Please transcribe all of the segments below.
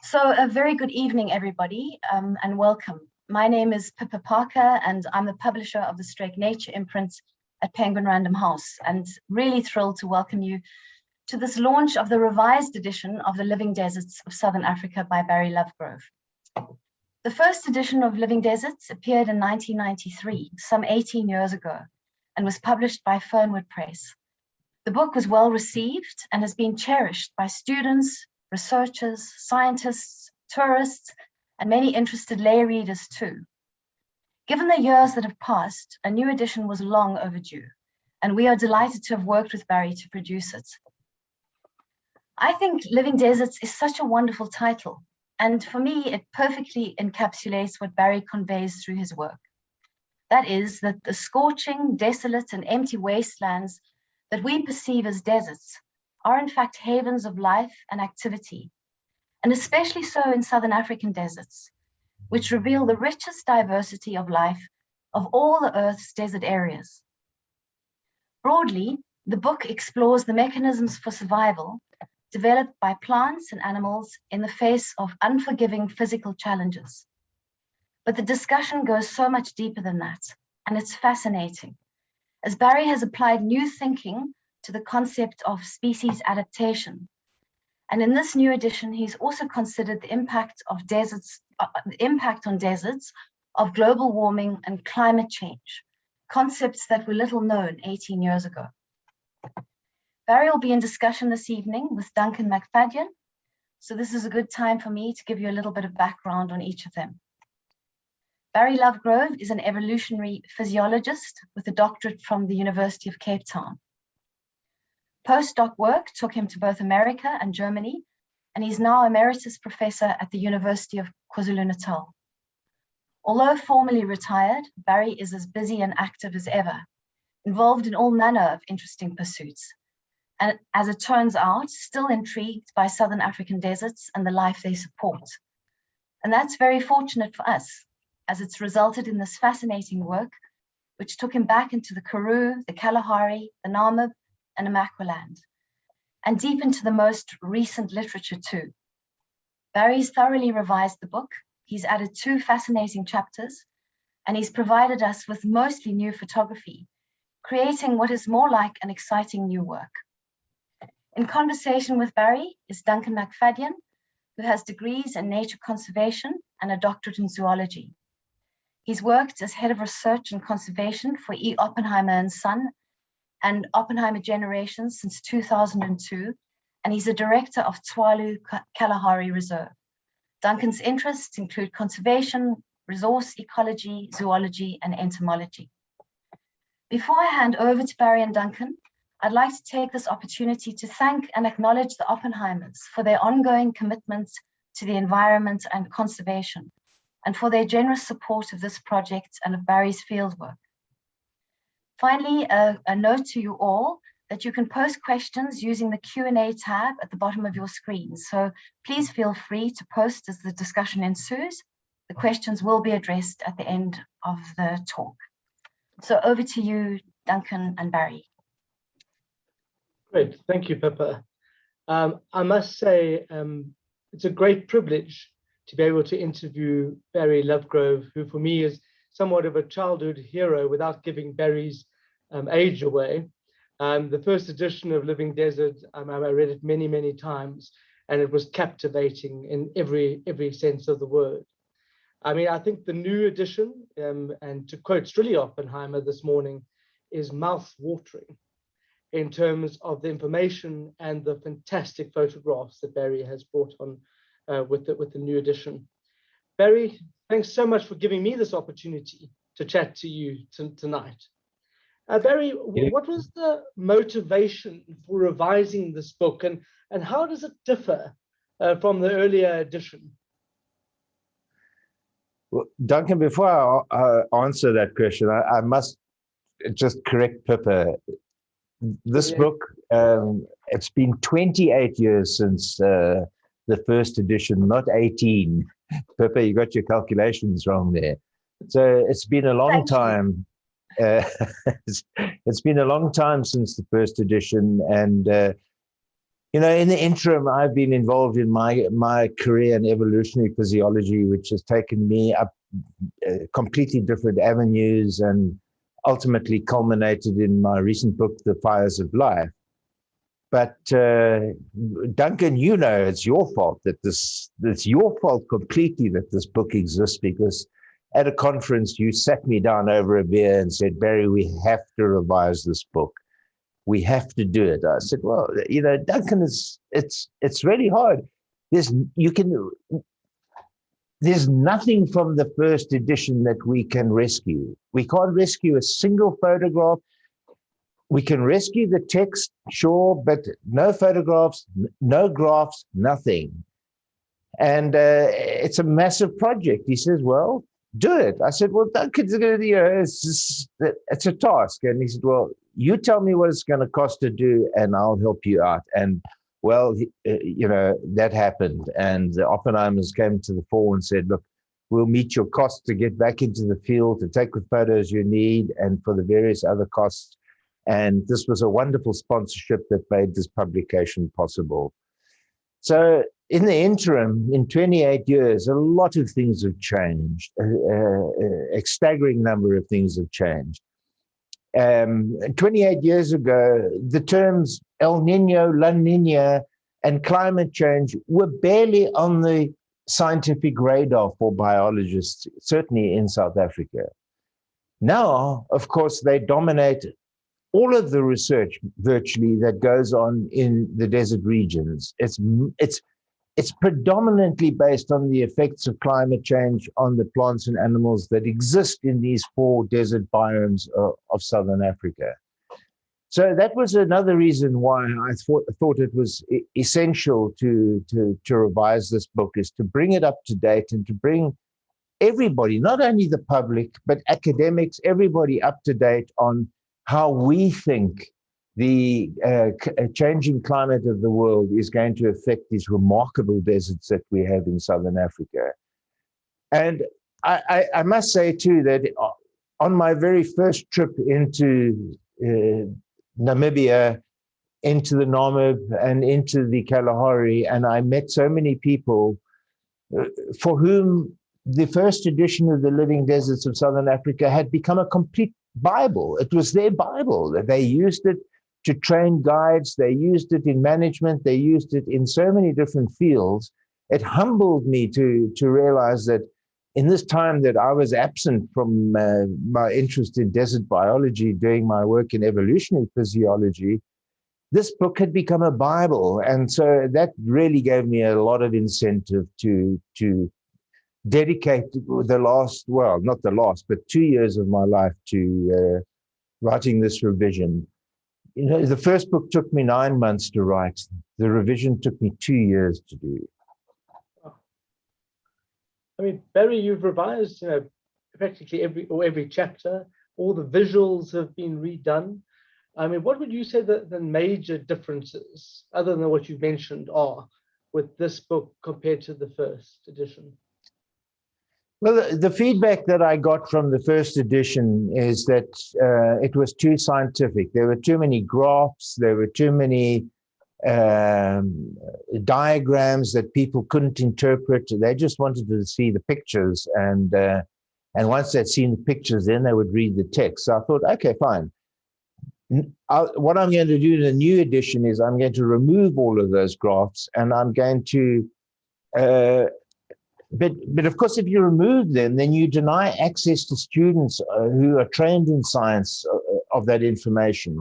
So a very good evening, everybody, and welcome. My name is Pippa Parker, and I'm the publisher of the Struik Nature imprint at Penguin Random House, and really thrilled to welcome you to this launch of the revised edition of The Living Deserts of Southern Africa by Barry Lovegrove. The first edition of Living Deserts appeared in 1993, some 18 years ago, and was published by Fernwood Press. The book was well received and has been cherished by students, researchers, scientists, tourists, and many interested lay readers too. Given the years that have passed, a new edition was long overdue, and we are delighted to have worked with Barry to produce it. I think Living Deserts is such a wonderful title, and for me, it perfectly encapsulates what Barry conveys through his work. That is, that the scorching, desolate, and empty wastelands that we perceive as deserts are in fact havens of life and activity, and especially so in Southern African deserts, which reveal the richest diversity of life of all the Earth's desert areas. Broadly, the book explores the mechanisms for survival developed by plants and animals in the face of unforgiving physical challenges. But the discussion goes so much deeper than that, and it's fascinating, as Barry has applied new thinking to the concept of species adaptation. And in this new edition, he's also considered the impact of deserts, the impact on deserts of global warming and climate change, concepts that were little known 18 years ago. Barry will be in discussion this evening with Duncan McFadyen, so this is a good time for me to give you a little bit of background on each of them. Barry Lovegrove is an evolutionary physiologist with a doctorate from the University of Cape Town. Postdoc work took him to both America and Germany, and he's now emeritus professor at the University of KwaZulu-Natal. Although formally retired, Barry is as busy and active as ever, involved in all manner of interesting pursuits, and as it turns out, still intrigued by Southern African deserts and the life they support. And that's very fortunate for us, as it's resulted in this fascinating work, which took him back into the Karoo, the Kalahari, the Namib, and Namaqualand, and deep into the most recent literature too. Barry's thoroughly revised the book. He's added 2 fascinating chapters, and he's provided us with mostly new photography, creating what is more like an exciting new work. In conversation with Barry is Duncan McFadyen, who has degrees in nature conservation and a doctorate in zoology. He's worked as head of research and conservation for E. Oppenheimer and Son and Oppenheimer Generations since 2002, and he's a director of Tswalu Kalahari Reserve. Duncan's interests include conservation, resource ecology, zoology, and entomology. Before I hand over to Barry and Duncan, I'd like to take this opportunity to thank and acknowledge the Oppenheimers for their ongoing commitment to the environment and conservation, and for their generous support of this project and of Barry's fieldwork. Finally, a note to you all that you can post questions using the Q&A tab at the bottom of your screen. So please feel free to post as the discussion ensues. The questions will be addressed at the end of the talk. So over to you, Duncan and Barry. Great, thank you, Pippa. I must say it's a great privilege to be able to interview Barry Lovegrove, who for me is somewhat of a childhood hero without giving Barry's age away. The first edition of Living Desert, I read it many, many times, and it was captivating in every sense of the word. I mean, I think the new edition, and to quote Struik Oppenheimer this morning, is mouth-watering in terms of the information and the fantastic photographs that Barry has brought on with the new edition. Barry, thanks so much for giving me this opportunity to chat to you tonight. Barry, what was the motivation for revising this book, and how does it differ from the earlier edition? Well, Duncan, before I answer that question, I must just correct Pippa. This book, it's been 28 years since the first edition, not 18. Pippa, you got your calculations wrong there. So it's been a long time. It's been a long time since the first edition, and You know, in the interim, I've been involved in my career in evolutionary physiology, which has taken me up completely different avenues and ultimately culminated in my recent book, The Fires of Life. But Duncan, you know, it's your fault that it's your fault completely that this book exists, because at a conference, you sat me down over a beer and said, Barry, we have to revise this book. We have to do it. I said, well, you know, Duncan, it's really hard. There's nothing from the first edition that we can rescue. We can't rescue a single photograph. We can rescue the text, sure, but no photographs, no graphs, nothing. And it's a massive project. He says, well, do it. I said, well, Duncan's going to, you know, it's a task. And he said, well, you tell me what it's going to cost to do, and I'll help you out. And well, you know, that happened. And the Oppenheimers came to the fore and said, look, we'll meet your costs to get back into the field, to take the photos you need, and for the various other costs. And this was a wonderful sponsorship that made this publication possible. So in the interim, in 28 years, a lot of things have changed. A staggering number of things have changed. 28 years ago, the terms El Nino, La Nina, and climate change were barely on the scientific radar for biologists, certainly in South Africa. Now, of course, they dominate all of the research virtually that goes on in the desert regions. It's predominantly based on the effects of climate change on the plants and animals that exist in these 4 desert biomes of Southern Africa. So that was another reason why I thought it was essential to revise this book, is to bring it up to date and to bring everybody, not only the public, but academics, everybody up to date on how we think the changing climate of the world is going to affect these remarkable deserts that we have in Southern Africa. And I must say, too, that on my very first trip into Namibia, into the Namib and into the Kalahari, and I met so many people for whom the first edition of the Living Deserts of Southern Africa had become a complete Bible. It was their Bible. They used it to train guides. They used it in management. They used it in so many different fields. It humbled me to realize that in this time that I was absent from my interest in desert biology, doing my work in evolutionary physiology, this book had become a Bible. And so that really gave me a lot of incentive to dedicate the last, well, not the last, but 2 years of my life to writing this revision. You know, the first book took me 9 months to write. The revision took me 2 years to do. I mean, Barry, you've revised, you know, practically every chapter. All the visuals have been redone. I mean, what would you say the major differences, other than what you've mentioned, are with this book compared to the first edition? Well, the feedback that I got from the first edition is that it was too scientific. There were too many graphs. There were too many diagrams that people couldn't interpret. They just wanted to see the pictures. And once they'd seen the pictures, then they would read the text. So I thought, okay, fine. What I'm going to do in the new edition is I'm going to remove all of those graphs, and I'm going to But of course, if you remove them, then you deny access to students who are trained in science of that information.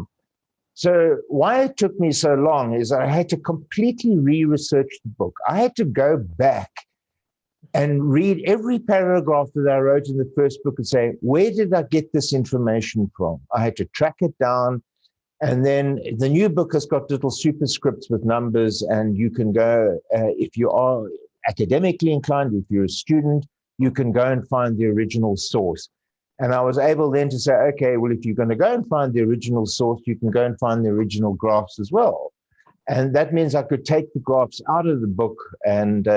So why it took me so long is I had to completely re-research the book. I had to go back and read every paragraph that I wrote in the first book and say, where did I get this information from? I had to track it down. And then the new book has got little superscripts with numbers, and you can go, if you are academically inclined, if you're a student, you can go and find the original source. And I was able then to say, okay, well, if you're going to go and find the original source, you can go and find the original graphs as well. And that means I could take the graphs out of the book and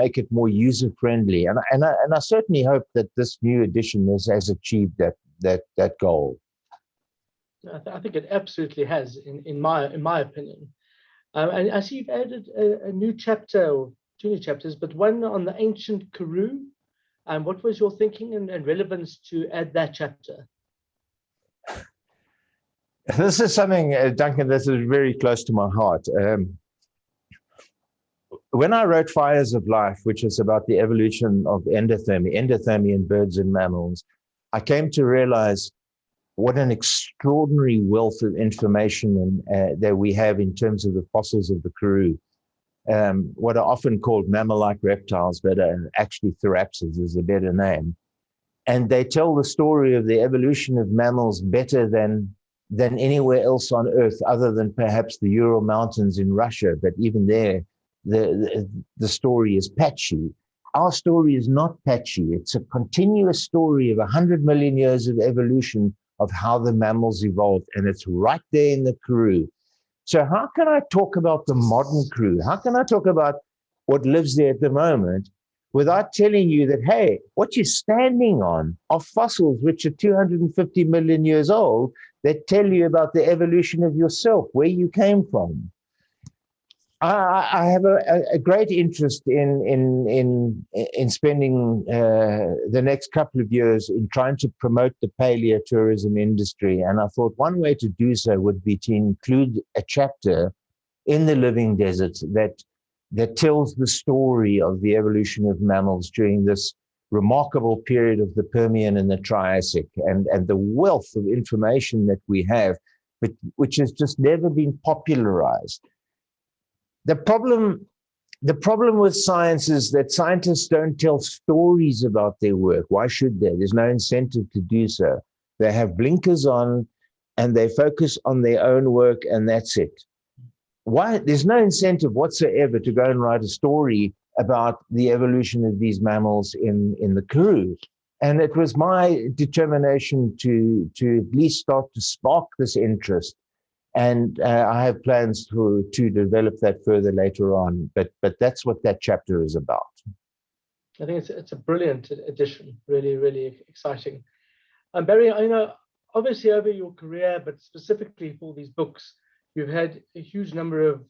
make it more user-friendly. And I certainly hope that this new edition has achieved that goal. I think it absolutely has, in my opinion. And I see you've added a new chapter, or 2 new chapters, but one on the ancient Karoo. What was your thinking and relevance to add that chapter? This is something, Duncan, this is very close to my heart. When I wrote Fires of Life, which is about the evolution of endothermy in birds and mammals, I came to realize what an extraordinary wealth of information that we have in terms of the fossils of the Karoo. What are often called mammal-like reptiles, but actually therapsids is a better name. And they tell the story of the evolution of mammals better than anywhere else on Earth, other than perhaps the Ural Mountains in Russia. But even there, the story is patchy. Our story is not patchy. It's a continuous story of 100 million years of evolution of how the mammals evolved, and it's right there in the Karoo. So how can I talk about the modern Karoo? How can I talk about what lives there at the moment without telling you that, hey, what you're standing on are fossils which are 250 million years old that tell you about the evolution of yourself, where you came from. I have a great interest in spending the next couple of years in trying to promote the paleotourism industry. And I thought one way to do so would be to include a chapter in the Living Desert that tells the story of the evolution of mammals during this remarkable period of the Permian and the Triassic, and the wealth of information that we have, but which has just never been popularized. The problem with science is that scientists don't tell stories about their work. Why should they? There's no incentive to do so. They have blinkers on and they focus on their own work, and that's it. Why? There's no incentive whatsoever to go and write a story about the evolution of these mammals in the Karoo. And it was my determination to at least start to spark this interest. And I have plans to develop that further later on. But that's what that chapter is about. I think it's a brilliant addition, really, really exciting. And Barry, I know, obviously over your career, but specifically for these books, you've had a huge number of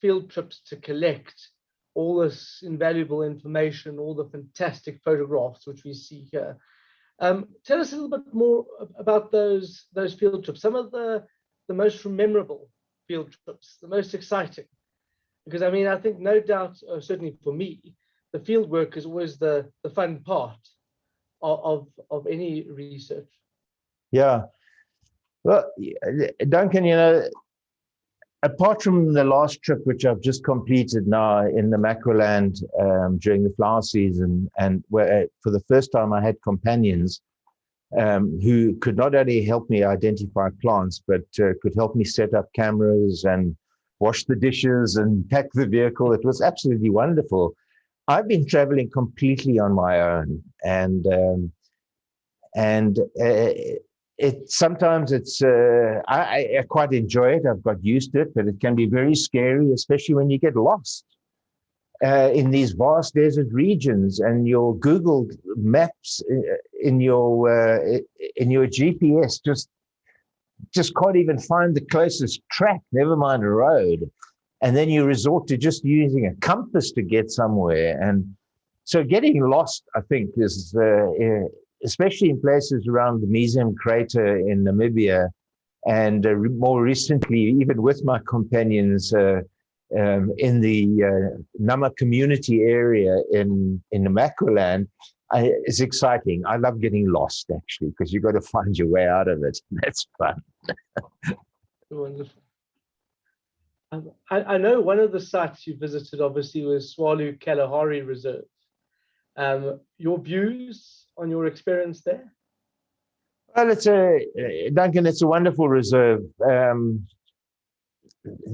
field trips to collect all this invaluable information, all the fantastic photographs which we see here. Tell us a little bit more about those field trips. Some of the most memorable field trips, the most exciting, because I mean, I think no doubt, certainly for me, the field work is always the fun part of any research. Yeah, well, Duncan, you know, apart from the last trip, which I've just completed now in the macroland during the flower season, and where for the first time I had companions who could not only help me identify plants, but could help me set up cameras and wash the dishes and pack the vehicle. It was absolutely wonderful. I've been traveling completely on my own, and sometimes it's I quite enjoy it. I've got used to it, but it can be very scary, especially when you get lost in these vast desert regions, and your Google Maps in your GPS just can't even find the closest track, never mind a road. And then you resort to just using a compass to get somewhere. And so getting lost, I think, is especially in places around the Messina crater in Namibia, and more recently, even with my companions, in the Nama community area in the Macroland, is exciting. I love getting lost, actually, because you've got to find your way out of it. That's fun. Wonderful. I know one of the sites you visited, obviously, was Struik Kalahari Reserve. Your views on your experience there? Well, Duncan, it's a wonderful reserve.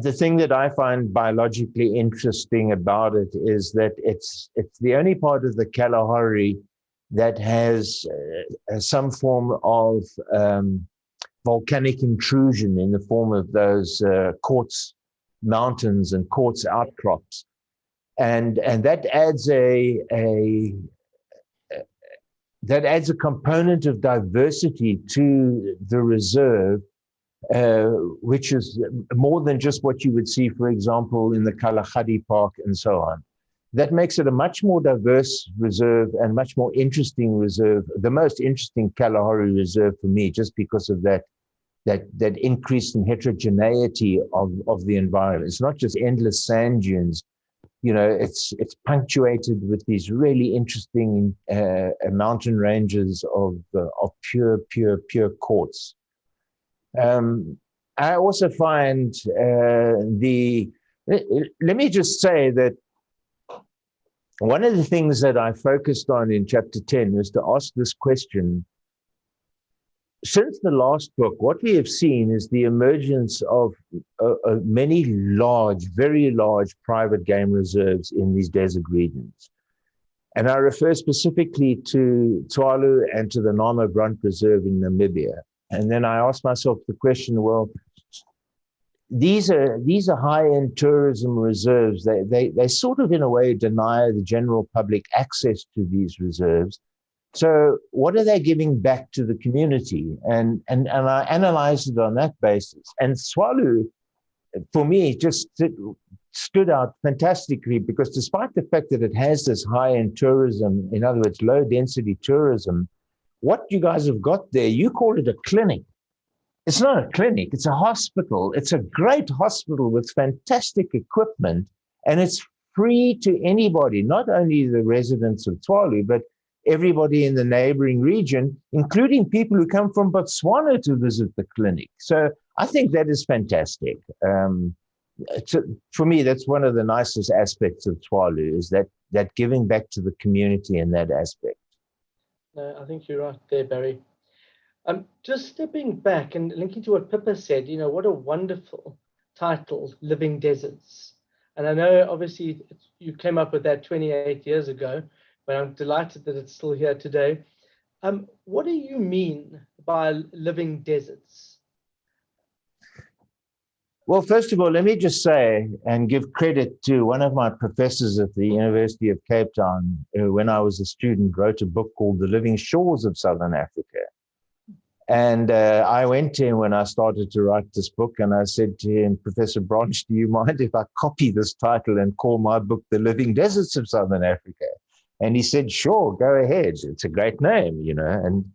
The thing that I find biologically interesting about it is that it's the only part of the Kalahari that has some form of volcanic intrusion in the form of those quartz mountains and quartz outcrops, and that adds a component of diversity to the reserve which is more than just what you would see, for example, in the Kalahari Park and so on. That makes it a much more diverse reserve and much more interesting reserve, the most interesting Kalahari reserve for me, just because of that increase in heterogeneity of the environment. It's not just endless sand dunes. You know, it's punctuated with these really interesting mountain ranges of pure quartz. I also find let me just say that one of the things that I focused on in chapter 10 was to ask this question. Since the last book, what we have seen is the emergence of many large, very large private game reserves in these desert regions. And I refer specifically to Tswalu and to the Nama Brunt Reserve in Namibia. And then I asked myself the question, well, these are high-end tourism reserves. They sort of, in a way, deny the general public access to these reserves. So what are they giving back to the community? And I analyzed it on that basis. And Tswalu, for me, just stood out fantastically, because despite the fact that it has this high-end tourism, in other words, low-density tourism, what you guys have got there, you call it a clinic. It's not a clinic, it's a hospital. It's a great hospital with fantastic equipment, and it's free to anybody, not only the residents of Tswalu, but everybody in the neighboring region, including people who come from Botswana to visit the clinic. So I think that is fantastic. For me, that's one of the nicest aspects of Tswalu, is that giving back to the community in that aspect. No, I think you're right there, Barry. Just stepping back and linking to what Pippa said, you know, what a wonderful title, Living Deserts. And I know, obviously, you came up with that 28 years ago, but I'm delighted that it's still here today. What do you mean by living deserts? Well, first of all, let me just say and give credit to one of my professors at the University of Cape Town, who, when I was a student, wrote a book called The Living Shores of Southern Africa. And I went to him when I started to write this book, and I said to him, Professor Branch, do you mind if I copy this title and call my book The Living Deserts of Southern Africa? And he said, sure, go ahead. It's a great name, you know. And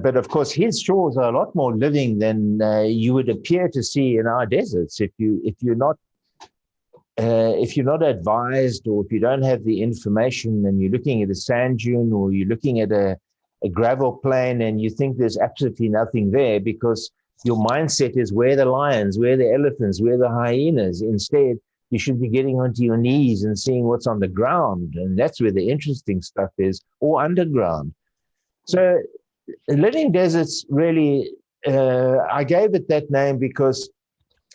but of course, his shores are a lot more living than you would appear to see in our deserts. If you're not advised, or if you don't have the information, and you're looking at a sand dune, or you're looking at a gravel plain, and you think there's absolutely nothing there, because your mindset is where the lions, where the elephants, where the hyenas. Instead, you should be getting onto your knees and seeing what's on the ground, and that's where the interesting stuff is, or underground. So living deserts, really, I gave it that name because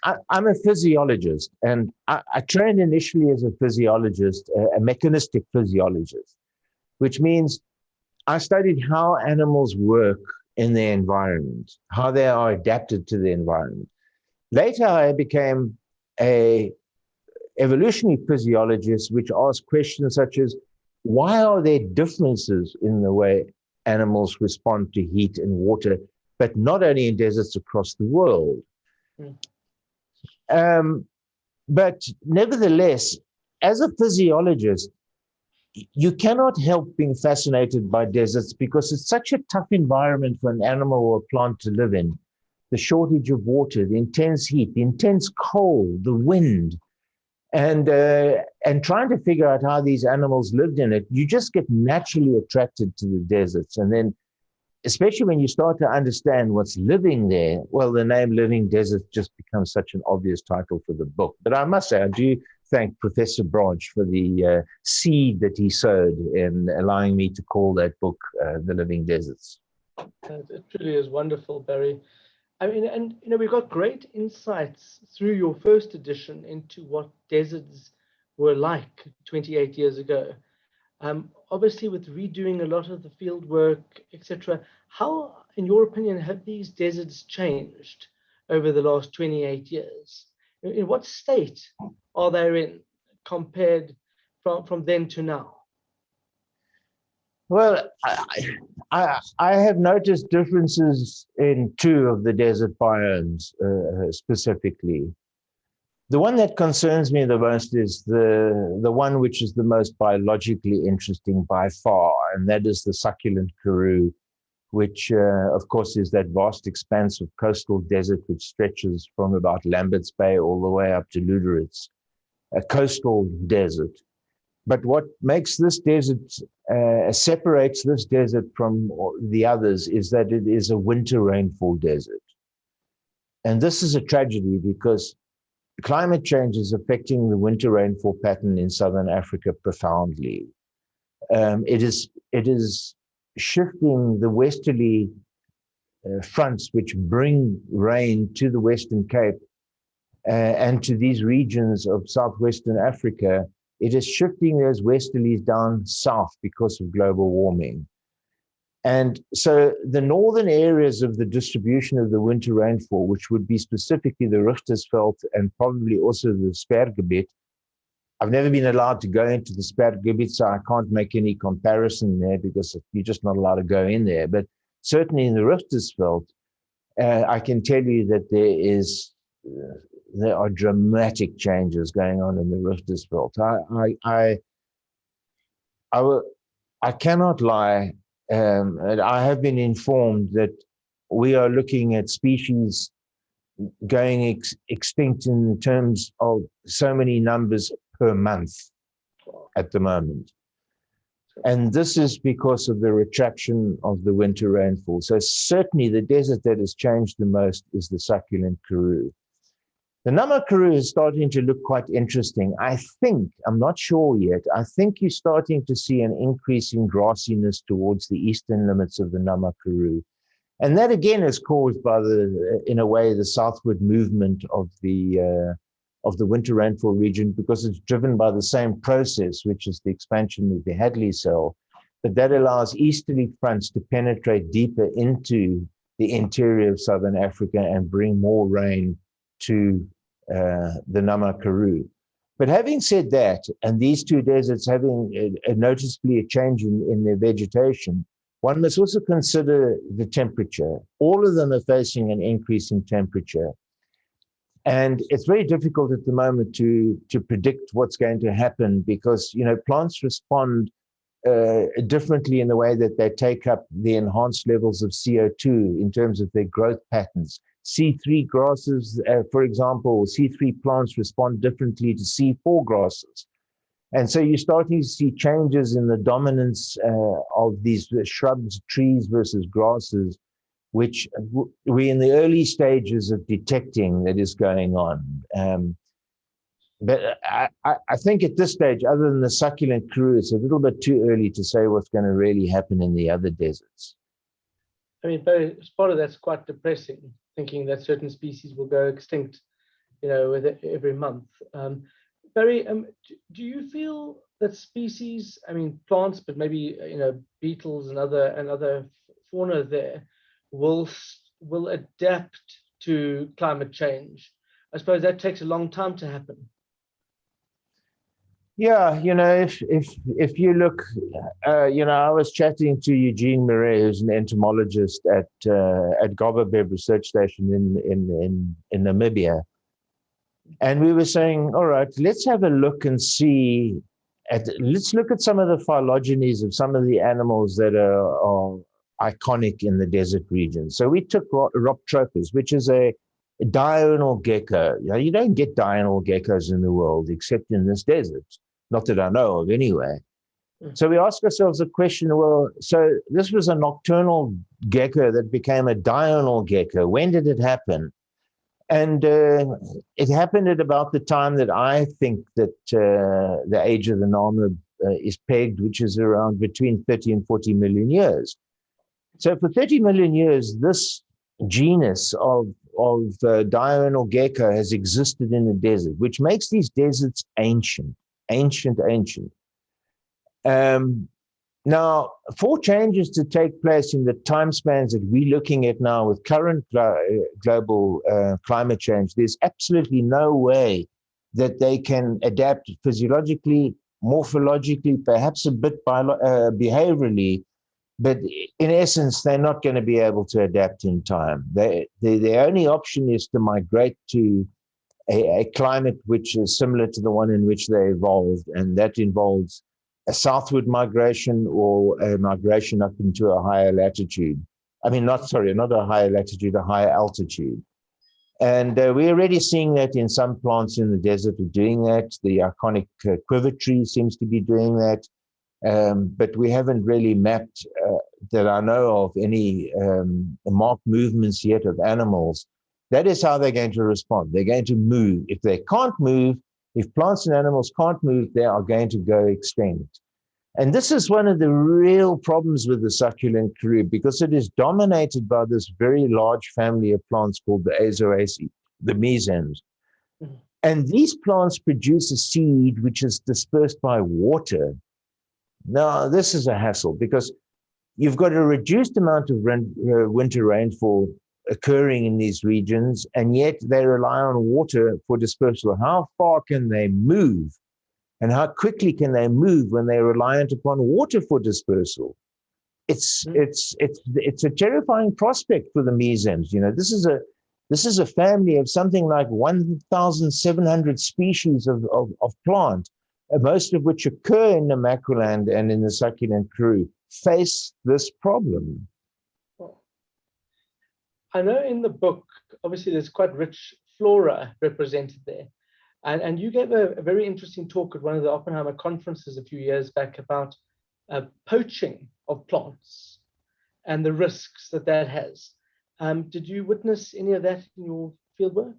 I'm a physiologist, and I trained initially as a physiologist, a mechanistic physiologist, which means I studied how animals work in their environment, how they are adapted to the environment. Later, I became an evolutionary physiologist, which asked questions such as, why are there differences in the way animals respond to heat and water, but not only in deserts across the world? But nevertheless, as a physiologist, you cannot help being fascinated by deserts, because it's such a tough environment for an animal or a plant to live in. The shortage of water, the intense heat, the intense cold, the wind, and trying to figure out how these animals lived in it, you just get naturally attracted to the deserts. And then, especially when you start to understand what's living there, well, the name Living Deserts just becomes such an obvious title for the book. But I must say, I do thank Professor Branch for the seed that he sowed in allowing me to call that book The Living Deserts. It truly is wonderful, Barry. I mean, and you know, we've got great insights through your first edition into what deserts were like 28 years ago. Obviously, with redoing a lot of the field work, etc., how, in your opinion, have these deserts changed over the last 28 years? In what state are they in compared from then to now? Well, I have noticed differences in two of the desert biomes specifically. The one that concerns me the most is the one which is the most biologically interesting by far, and that is the succulent Karoo, which, of course, is that vast expanse of coastal desert which stretches from about Lambert's Bay all the way up to Lüderitz, a coastal desert. But what makes this desert, separates this desert from the others is that it is a winter rainfall desert. And this is a tragedy because climate change is affecting the winter rainfall pattern in southern Africa profoundly. It is shifting the westerly fronts which bring rain to the Western Cape and to these regions of southwestern Africa. It is shifting those westerlies down south because of global warming. And so the northern areas of the distribution of the winter rainfall, which would be specifically the Richtersveld and probably also the Sperrgebied, I've never been allowed to go into the Sperrgebied, so I can't make any comparison there because you're just not allowed to go in there. But certainly in the Richtersveld, I can tell you that there are dramatic changes going on in the Richtersveld. I cannot lie. And I have been informed that we are looking at species going extinct in terms of so many numbers per month at the moment. And this is because of the retraction of the winter rainfall. So certainly the desert that has changed the most is the succulent Karoo. The Nama Karoo is starting to look quite interesting. I think, I'm not sure yet, I think you're starting to see an increase in grassiness towards the eastern limits of the Nama Karoo. And that again is caused by in a way, the southward movement of the winter rainfall region, because it's driven by the same process, which is the expansion of the Hadley cell. But that allows easterly fronts to penetrate deeper into the interior of southern Africa and bring more rain to the Nama Karoo. But having said that, and these two deserts having noticeably a change in their vegetation, one must also consider the temperature. All of them are facing an increase in temperature. And it's very difficult at the moment to predict what's going to happen because, plants respond differently in the way that they take up the enhanced levels of CO2 in terms of their growth patterns. C3 grasses, for example, C3 plants respond differently to C4 grasses. And so you're starting to see changes in the dominance of these shrubs, trees versus grasses, which we're in the early stages of detecting that is going on. But I think at this stage, other than the succulent Karoo, it's a little bit too early to say what's going to really happen in the other deserts. I mean, part of that's quite depressing, thinking that certain species will go extinct, with every month. Barry, do you feel that species, I mean, plants, but maybe beetles and other fauna there will adapt to climate change? I suppose that takes a long time to happen. Yeah, if you look, I was chatting to Eugene Murray, who's an entomologist at Gobabeb Research Station in Namibia, and we were saying, all right, let's have a look and let's look at some of the phylogenies of some of the animals that are iconic in the desert region. So we took Rhoptropus, which is a diurnal gecko. You don't get diurnal geckos in the world except in this desert. Not that I know of anyway. So we ask ourselves the question, well, so this was a nocturnal gecko that became a diurnal gecko. When did it happen? And it happened at about the time that I think that the age of the Nama is pegged, which is around between 30 and 40 million years. So for 30 million years, this genus of diurnal gecko has existed in the desert, which makes these deserts ancient. Now, for changes to take place in the time spans that we're looking at now with current global climate change, there's absolutely no way that they can adapt physiologically morphologically, perhaps a bit behaviorally, but in essence, they're not going to be able to adapt in time. The only option is to migrate to a climate which is similar to the one in which they evolved, and that involves a southward migration or a migration up into a higher latitude. I mean, not a higher latitude, a higher altitude. And we're already seeing that in some plants in the desert are doing that. The iconic quiver tree seems to be doing that. But we haven't really mapped, that I know of, any marked movements yet of animals. That is how they're going to respond. They're going to move. If they can't move, if plants and animals can't move, they are going to go extinct. And this is one of the real problems with the succulent group, because it is dominated by this very large family of plants called the Azoaceae, the mesems. Mm-hmm. And these plants produce a seed which is dispersed by water. Now, this is a hassle because you've got a reduced amount of winter rainfall occurring in these regions, and yet they rely on water for dispersal. How far can they move? And how quickly can they move when they're reliant upon water for dispersal? It's a terrifying prospect for the mesems. You know, this is a family of something like 1,700 species of plant, most of which occur in the macroland and in the succulent crew, face this problem. I know in the book, obviously, there's quite rich flora represented there. And you gave a very interesting talk at one of the Oppenheimer conferences a few years back about poaching of plants and the risks that has. Did you witness any of that in your fieldwork?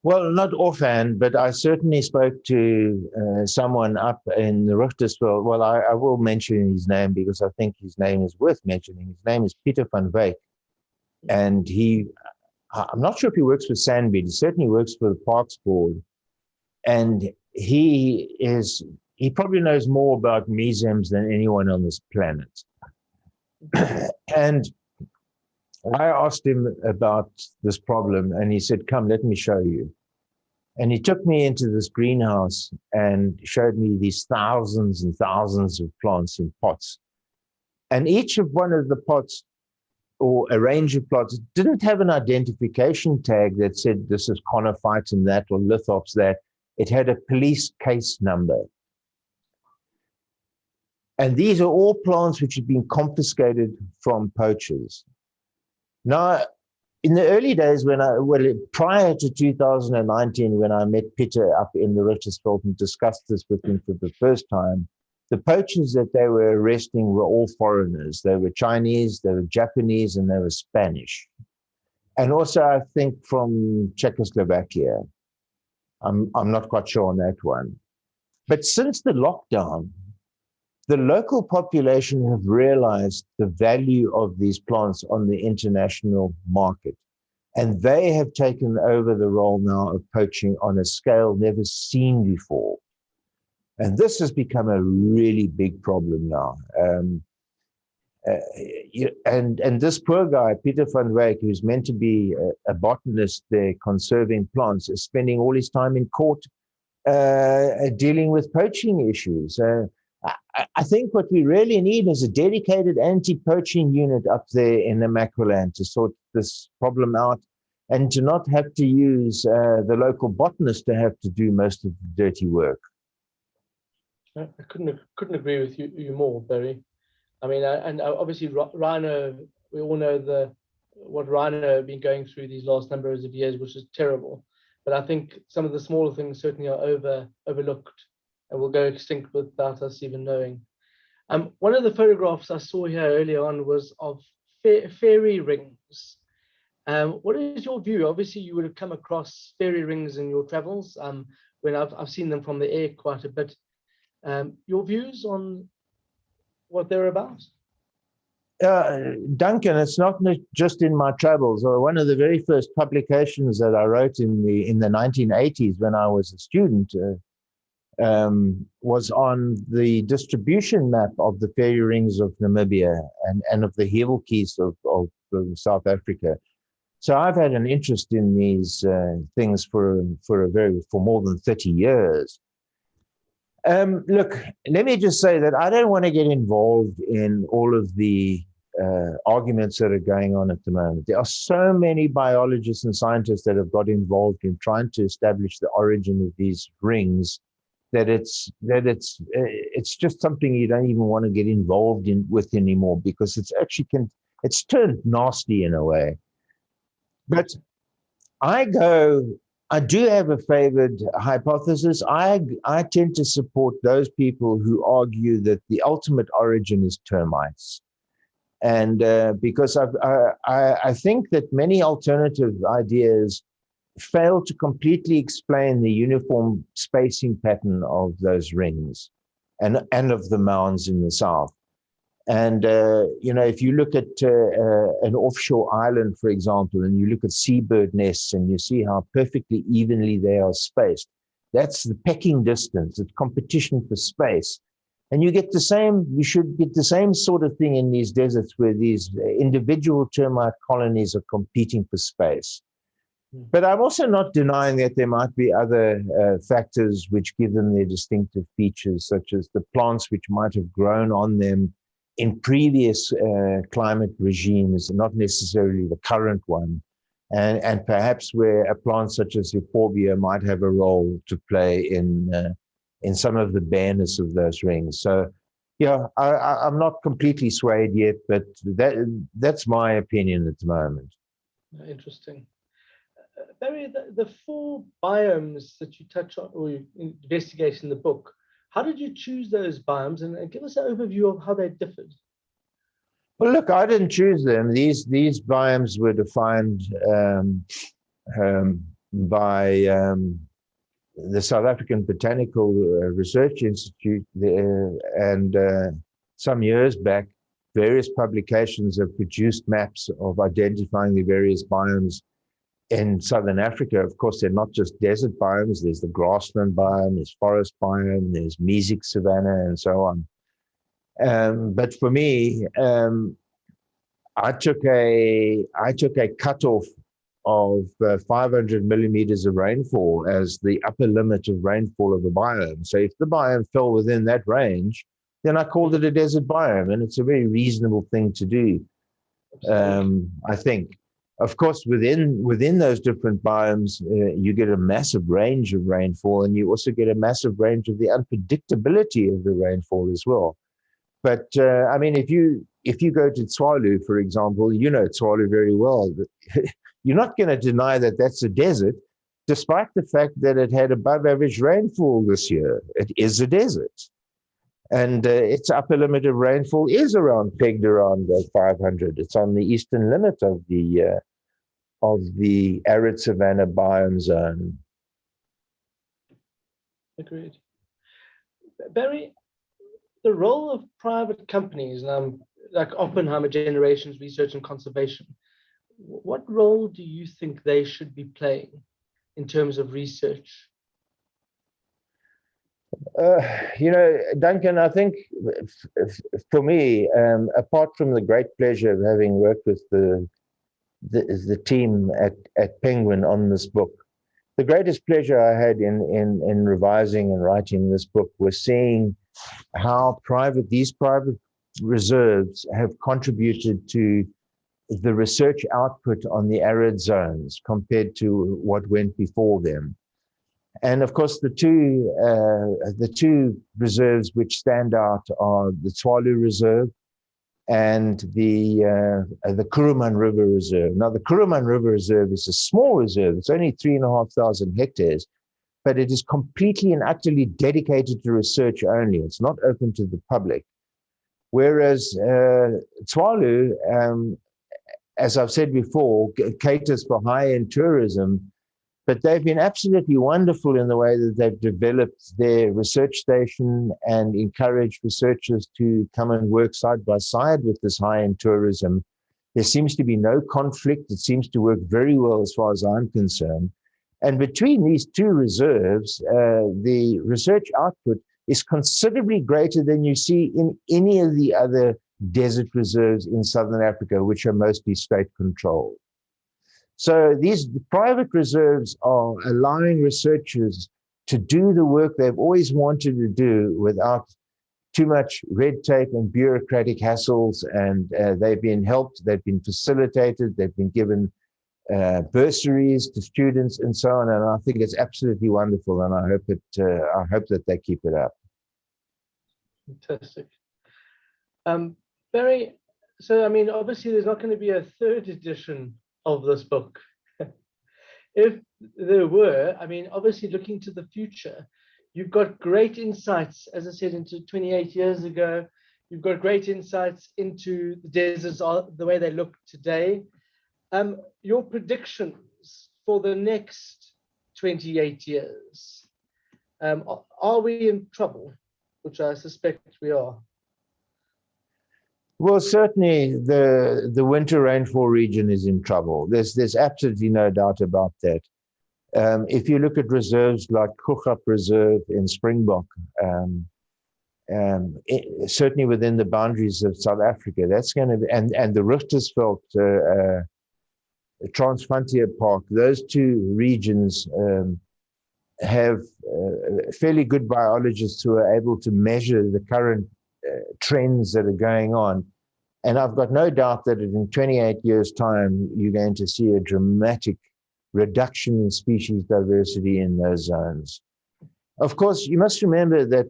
Well, not offhand, but I certainly spoke to someone up in the Rutherford. Well, I will mention his name because I think his name is worth mentioning. His name is Pieter van Wyk, and I'm not sure if he works for Sandbed. He certainly works for the Parks Board, and he probably knows more about mesems than anyone on this planet. And I asked him about this problem, and he said, "Come, let me show you." And he took me into this greenhouse and showed me these thousands and thousands of plants in pots. And each of one of the pots, or a range of plots, didn't have an identification tag that said this is conophytum that or lithops that. It had a police case number. And these are all plants which had been confiscated from poachers. Now, in the early days, prior to 2019, when I met Peter up in the Richtersveld and discussed this with him for the first time, the poachers that they were arresting were all foreigners. They were Chinese, they were Japanese, and they were Spanish. And also, I think, from Czechoslovakia. I'm not quite sure on that one. But since the lockdown, the local population have realized the value of these plants on the international market. And they have taken over the role now of poaching on a scale never seen before. And this has become a really big problem now. And this poor guy, Pieter van Wyk, who's meant to be a botanist there conserving plants, is spending all his time in court dealing with poaching issues. I think what we really need is a dedicated anti-poaching unit up there in the macroland to sort this problem out and to not have to use the local botanist to have to do most of the dirty work. I couldn't agree with you more, Barry. I mean, and obviously rhino, we all know what rhino have been going through these last numbers of years, which is terrible. But I think some of the smaller things certainly are overlooked and will go extinct without us even knowing. One of the photographs I saw here earlier on was of fairy rings. What is your view? Obviously, you would have come across fairy rings in your travels when I've seen them from the air quite a bit. Your views on what they're about? Duncan, it's not just in my travels. One of the very first publications that I wrote in the 1980s when I was a student was on the distribution map of the fairy rings of Namibia and of the heelkies of South Africa. So I've had an interest in these things for more than 30 years. Look, let me just say that I don't want to get involved in all of the arguments that are going on at the moment. There are so many biologists and scientists that have got involved in trying to establish the origin of these rings that it's just something you don't even want to get involved with anymore, because it's turned nasty in a way. But I do have a favored hypothesis. I tend to support those people who argue that the ultimate origin is termites. And because I think that many alternative ideas fail to completely explain the uniform spacing pattern of those rings and of the mounds in the south. And, if you look at an offshore island, for example, and you look at seabird nests and you see how perfectly evenly they are spaced, that's the pecking distance, it's competition for space. And you should get the same sort of thing in these deserts where these individual termite colonies are competing for space. But I'm also not denying that there might be other factors which give them their distinctive features, such as the plants which might have grown on them in previous climate regimes, not necessarily the current one, and perhaps where a plant such as euphorbia might have a role to play in some of the bareness of those rings. So, yeah, I'm not completely swayed yet, but that's my opinion at the moment. Interesting. Barry, the 4 biomes that you touch on or you investigate in the book, how did you choose those biomes, and give us an overview of how they differed? Well, look, I didn't choose them. These biomes were defined by the South African Botanical Research Institute, and some years back, various publications have produced maps of identifying the various biomes in Southern Africa. Of course, they're not just desert biomes. There's the grassland biome, there's forest biome, there's mesic savanna, and so on. But for me, I took a cutoff of 500 millimeters of rainfall as the upper limit of rainfall of a biome. So if the biome fell within that range, then I called it a desert biome, and it's a very reasonable thing to do. I think. Of course, within those different biomes, you get a massive range of rainfall, and you also get a massive range of the unpredictability of the rainfall as well. But I mean, if you go to Tswalu, for example, you know Tswalu very well. You're not going to deny that that's a desert, despite the fact that it had above average rainfall this year. It is a desert. And its upper limit of rainfall is pegged around 500. It's on the eastern limit of the arid savanna biome zone. Agreed. Barry, the role of private companies, like Oppenheimer Generations Research and Conservation, what role do you think they should be playing in terms of research? Duncan, I think for me, apart from the great pleasure of having worked with the team at Penguin on this book, the greatest pleasure I had in revising and writing this book was seeing how these private reserves have contributed to the research output on the arid zones compared to what went before them. And of course, the two reserves which stand out are the Tswalu Reserve and the Kuruman River Reserve. Now, the Kuruman River Reserve is a small reserve. It's only 3,500 hectares, but it is completely and utterly dedicated to research only. It's not open to the public. Whereas Tswalu, as I've said before, caters for high-end tourism, but they've been absolutely wonderful in the way that they've developed their research station and encouraged researchers to come and work side by side with this high-end tourism. There seems to be no conflict. It seems to work very well as far as I'm concerned. And between these two reserves, the research output is considerably greater than you see in any of the other desert reserves in Southern Africa, which are mostly state-controlled. So these private reserves are allowing researchers to do the work they've always wanted to do without too much red tape and bureaucratic hassles. And they've been helped, they've been facilitated, they've been given bursaries to students and so on. And I think it's absolutely wonderful. And I hope that they keep it up. Fantastic. Barry, so I mean, obviously there's not going to be a third edition of this book. If there were, I mean, obviously looking to the future, you've got great insights, as I said, into 28 years ago. You've got great insights into the deserts, the way they look today. Your predictions for the next 28 years, are we in trouble? Which I suspect we are. Well, certainly the winter rainfall region is in trouble. There's absolutely no doubt about that. If you look at reserves like Kuruman Reserve in Springbok, certainly within the boundaries of South Africa, that's going to be, and the Rutherford Transfrontier Park, those two regions have fairly good biologists who are able to measure the current trends that are going on. And I've got no doubt that in 28 years' time, you're going to see a dramatic reduction in species diversity in those zones. Of course, you must remember that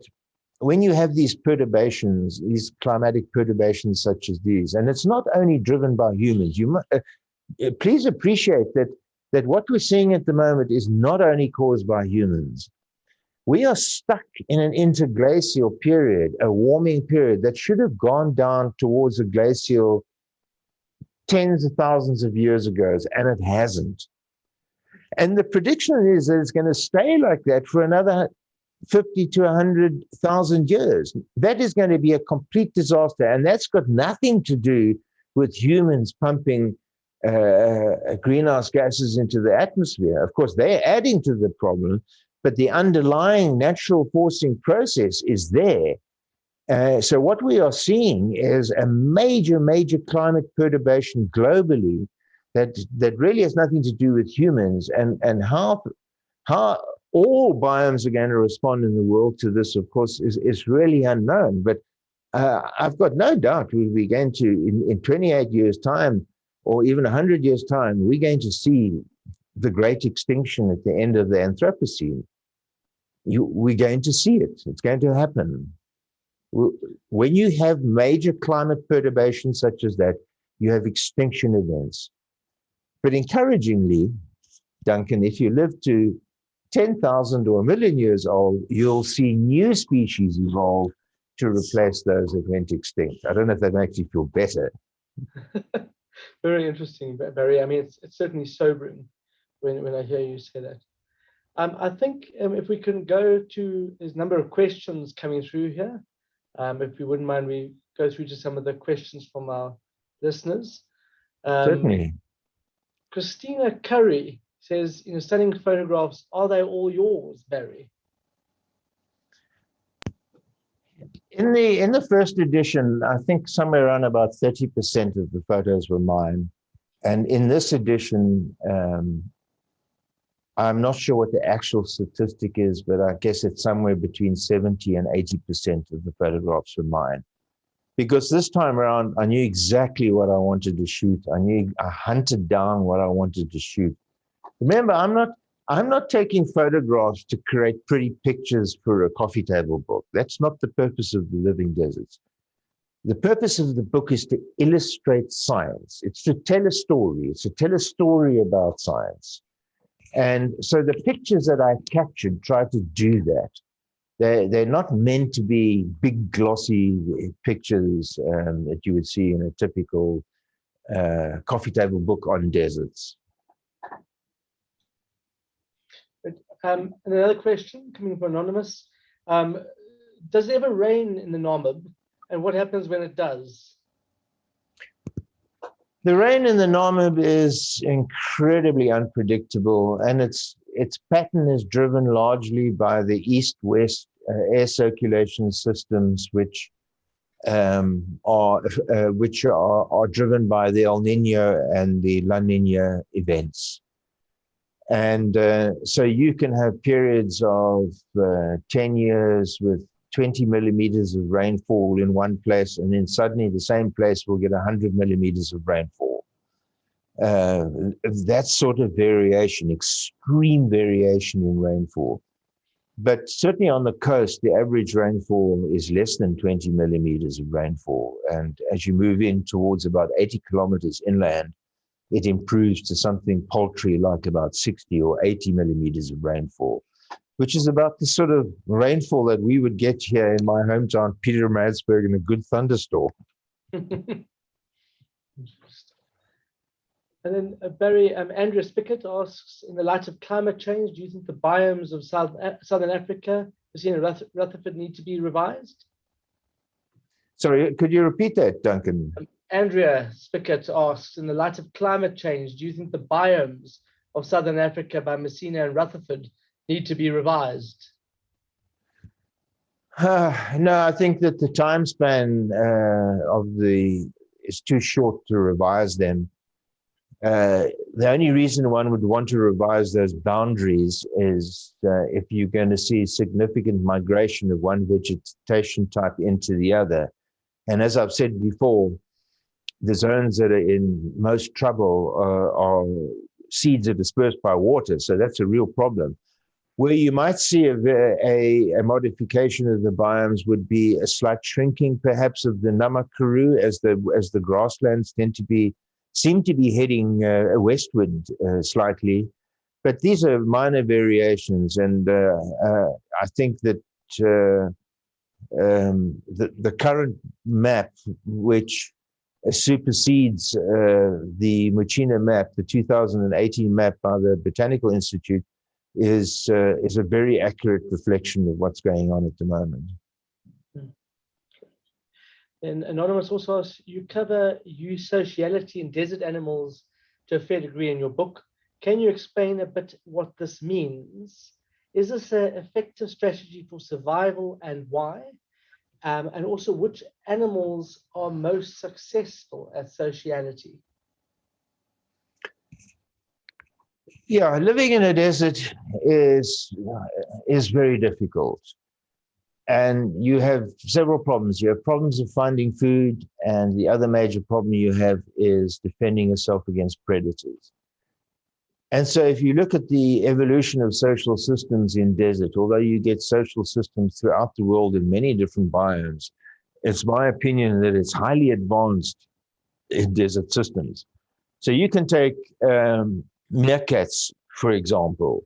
when you have these perturbations, these climatic perturbations such as these, and it's not only driven by humans, you must, please appreciate that what we're seeing at the moment is not only caused by humans. We are stuck in an interglacial period, a warming period that should have gone down towards a glacial tens of thousands of years ago, and it hasn't. And the prediction is that it's going to stay like that for another 50 to 100,000 years. That is going to be a complete disaster, and that's got nothing to do with humans pumping greenhouse gases into the atmosphere. Of course, they're adding to the problem, but the underlying natural forcing process is there. So what we are seeing is a major climate perturbation globally that really has nothing to do with humans, and how all biomes are going to respond in the world to this, of course, is really unknown. But I've got no doubt we're going to, in 28 years' time, or even 100 years' time, we're going to see the great extinction at the end of the Anthropocene. We're going to see it. It's going to happen. When you have major climate perturbations such as that, you have extinction events. But encouragingly, Duncan, if you live to 10,000 or 1 million years old, you'll see new species evolve to replace those that went extinct. I don't know if that makes you feel better. Very interesting, Barry. I mean, it's certainly sobering when I hear you say that. I think if we can go to, there's a number of questions coming through here. If you wouldn't mind, we go through to some of the questions from our listeners. Certainly. Christina Curry says, studying photographs, are they all yours, Barry? In the first edition, I think somewhere around about 30% of the photos were mine. And in this edition, I'm not sure what the actual statistic is, but I guess it's somewhere between 70 and 80% of the photographs were mine. Because this time around, I knew exactly what I wanted to shoot. I hunted down what I wanted to shoot. Remember, I'm not taking photographs to create pretty pictures for a coffee table book. That's not the purpose of the Living Deserts. The purpose of the book is to illustrate science. It's to tell a story. It's to tell a story about science. And so the pictures that I captured try to do that. They're not meant to be big, glossy pictures that you would see in a typical coffee table book on deserts. Another question coming from Anonymous. Does it ever rain in the Namib, and what happens when it does? The rain in the Namib is incredibly unpredictable, and its pattern is driven largely by the east-west air circulation systems, which are driven by the El Nino and the La Nina events. And so you can have periods of 10 years with 20 millimeters of rainfall in one place, and then suddenly the same place will get 100 millimeters of rainfall. That sort of variation, extreme variation in rainfall. But certainly on the coast, the average rainfall is less than 20 millimeters of rainfall. And as you move in towards about 80 kilometers inland, it improves to something paltry like about 60 or 80 millimeters of rainfall, which is about the sort of rainfall that we would get here in my hometown, Pietermaritzburg, in a good thunderstorm. And then Barry, Andrea Spickett asks, in the light of climate change, do you think the biomes of Southern Africa, Messina and Rutherford, need to be revised? Sorry, could you repeat that, Duncan? Andrea Spickett asks, in the light of climate change, do you think the biomes of Southern Africa by Messina and Rutherford need to be revised? No, I think that the time span is too short to revise them. The only reason one would want to revise those boundaries is if you're going to see significant migration of one vegetation type into the other. And as I've said before, the zones that are in most trouble are seeds are dispersed by water, so that's a real problem. Where you might see a modification of the biomes would be a slight shrinking, perhaps, of the Namakuru as the grasslands seem to be heading westward slightly. But these are minor variations, and I think that the current map, which supersedes the Messina map, the 2018 map by the Botanical Institute, is a very accurate reflection of what's going on at the moment. And Anonymous also asks, you cover eusociality in desert animals to a fair degree in your book. Can you explain a bit what this means? Is this an effective strategy for survival, and why? And also, which animals are most successful at sociality? Yeah, living in a desert is very difficult. And you have several problems. You have problems of finding food, and the other major problem you have is defending yourself against predators. And so if you look at the evolution of social systems in desert, although you get social systems throughout the world in many different biomes, it's my opinion that it's highly advanced in desert systems. So you can take meerkats, for example.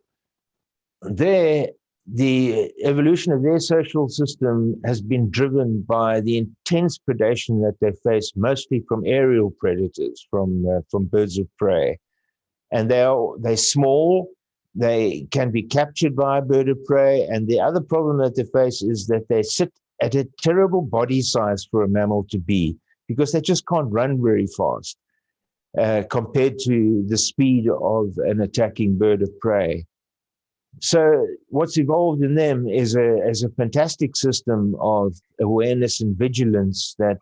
The evolution of their social system has been driven by the intense predation that they face, mostly from aerial predators, from birds of prey. And they're small, they can be captured by a bird of prey. And the other problem that they face is that they sit at a terrible body size for a mammal to be, because they just can't run very fast compared to the speed of an attacking bird of prey. So what's evolved in them is a fantastic system of awareness and vigilance that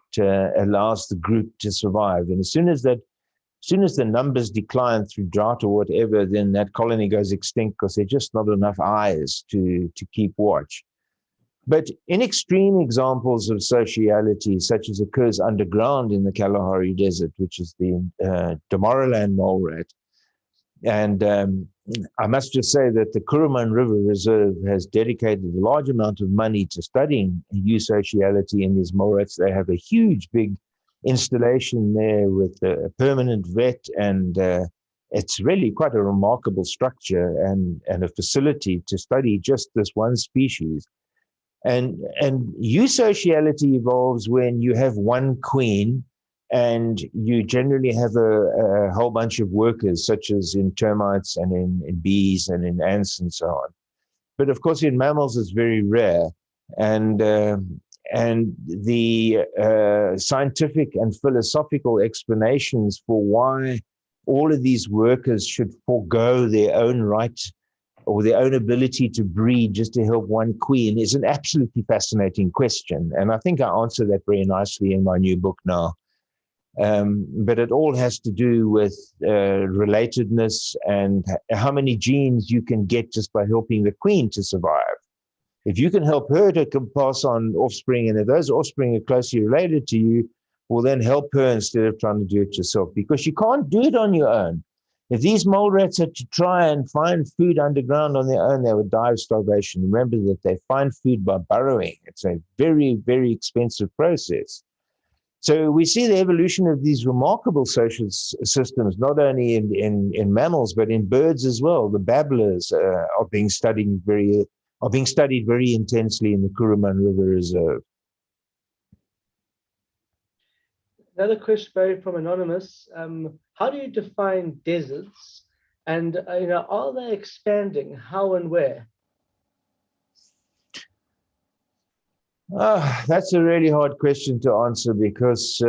allows the group to survive. And as soon as the numbers decline through drought or whatever, then that colony goes extinct because there's just not enough eyes to keep watch. But in extreme examples of sociality, such as occurs underground in the Kalahari Desert, which is the Damaraland mole rat, and I must just say that the Kuruman River Reserve has dedicated a large amount of money to studying eusociality in these mole rats. They have a huge, big installation there with a permanent vet, and it's really quite a remarkable structure and a facility to study just this one species. And eusociality evolves when you have one queen, and you generally have a whole bunch of workers, such as in termites and in bees and in ants and so on. But of course, in mammals, it's very rare. And the scientific and philosophical explanations for why all of these workers should forego their own right or their own ability to breed just to help one queen is an absolutely fascinating question. And I think I answer that very nicely in my new book now. But it all has to do with relatedness and how many genes you can get just by helping the queen to survive. If you can help her to pass on offspring, and if those offspring are closely related to you, well, then help her instead of trying to do it yourself, because you can't do it on your own. If these mole rats had to try and find food underground on their own, they would die of starvation. Remember that they find food by burrowing. It's a very, very expensive process. So we see the evolution of these remarkable social systems, not only in mammals, but in birds as well. The babblers are being studied very intensely in the Kuruman River Reserve. Another question, Barry, from Anonymous. How do you define deserts? And are they expanding? How and where? That's a really hard question to answer, because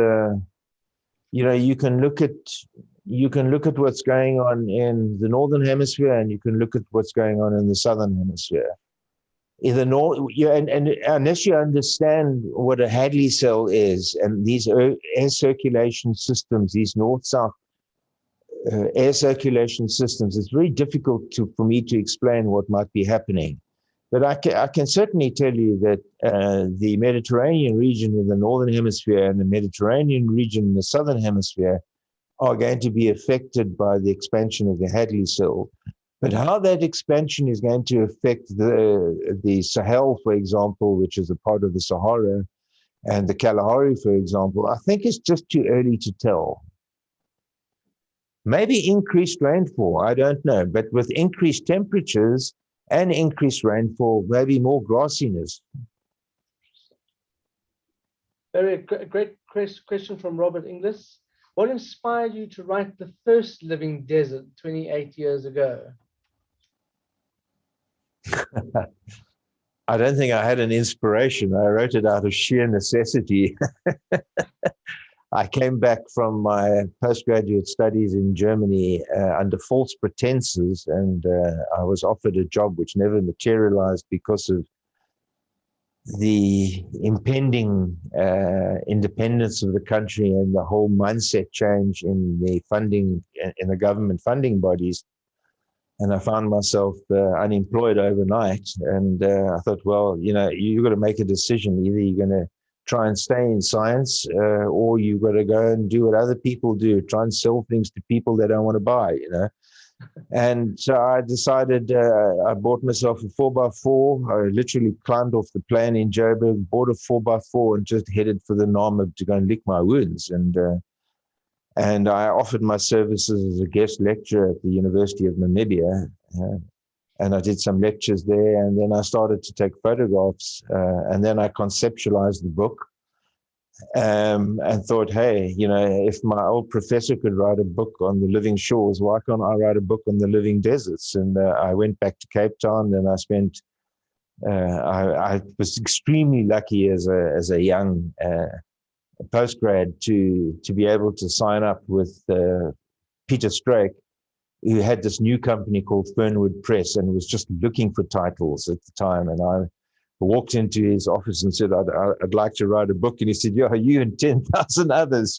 you can look at what's going on in the northern hemisphere, and you can look at what's going on in the southern hemisphere. In the north, and unless you understand what a Hadley cell is, and these air circulation systems, these north-south air circulation systems, it's very difficult for me to explain what might be happening. But I can certainly tell you that the Mediterranean region in the northern hemisphere and the Mediterranean region in the southern hemisphere are going to be affected by the expansion of the Hadley cell. But how that expansion is going to affect the Sahel, for example, which is a part of the Sahara, and the Kalahari, for example, I think it's just too early to tell. Maybe increased rainfall, I don't know. But with increased temperatures and increased rainfall, maybe more grassiness. Very great question from Robert Inglis. What inspired you to write the first living desert 28 years ago? I don't think I had an inspiration. I wrote it out of sheer necessity. I came back from my postgraduate studies in Germany under false pretenses, and I was offered a job which never materialized because of the impending independence of the country and the whole mindset change in the funding, in the government funding bodies. And I found myself unemployed overnight. And I thought, well, you've got to make a decision. Either you're going to try and stay in science, or you've got to go and do what other people do, try and sell things to people they don't want to buy, And so I decided, I bought myself a 4x4. I literally climbed off the plane in Joburg, bought a 4x4 and just headed for the Namib to go and lick my wounds. And I offered my services as a guest lecturer at the University of Namibia. And I did some lectures there, and then I started to take photographs, and then I conceptualized the book, and thought, hey, if my old professor could write a book on the living shores, why can't I write a book on the living deserts? And I went back to Cape Town, and I spent, I was extremely lucky as a young postgrad to be able to sign up with Peter Struik, who had this new company called Fernwood Press, and was just looking for titles at the time. And I walked into his office and said, I'd like to write a book. And he said, yeah, you and 10,000 others.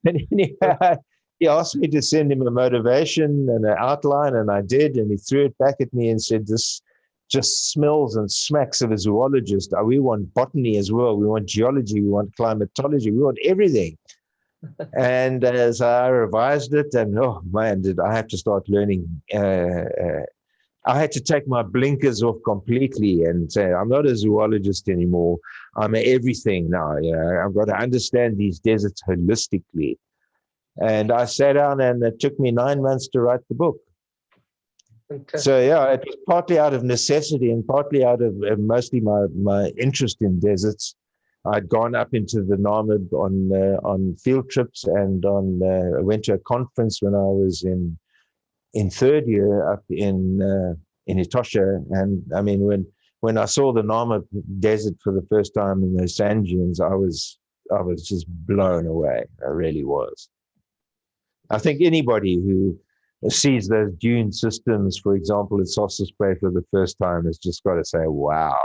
And anyway, he asked me to send him a motivation and an outline, and I did. And he threw it back at me and said, this just smells and smacks of a zoologist. We want botany as well. We want geology. We want climatology. We want everything. And as I revised it, and oh man, did I have to start learning. I had to take my blinkers off completely and say, I'm not a zoologist anymore. I'm a everything now. I've got to understand these deserts holistically. And I sat down, and it took me 9 months to write the book. Okay. So yeah, it was partly out of necessity and partly out of mostly my interest in deserts. I'd gone up into the Namib on field trips, and I went to a conference when I was in third year up in Etosha. And I mean, when I saw the Namib desert for the first time in those sand dunes, I was just blown away. I really was. I think anybody who sees those dune systems, for example, at Sossus Bay for the first time, has just got to say, wow.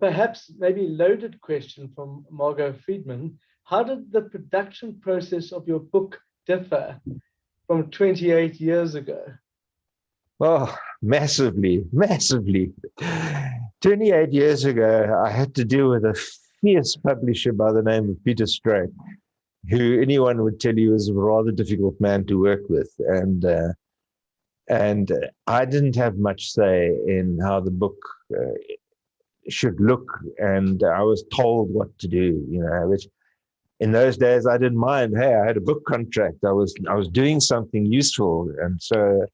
Perhaps maybe loaded question from Margot Friedman. How did the production process of your book differ from 28 years ago? Oh, massively, massively. 28 years ago, I had to deal with a fierce publisher by the name of Peter Struik, who anyone would tell you is a rather difficult man to work with. And I didn't have much say in how the book should look, and I was told what to do, which in those days I didn't mind. Hey, I had a book contract. I was doing something useful, and so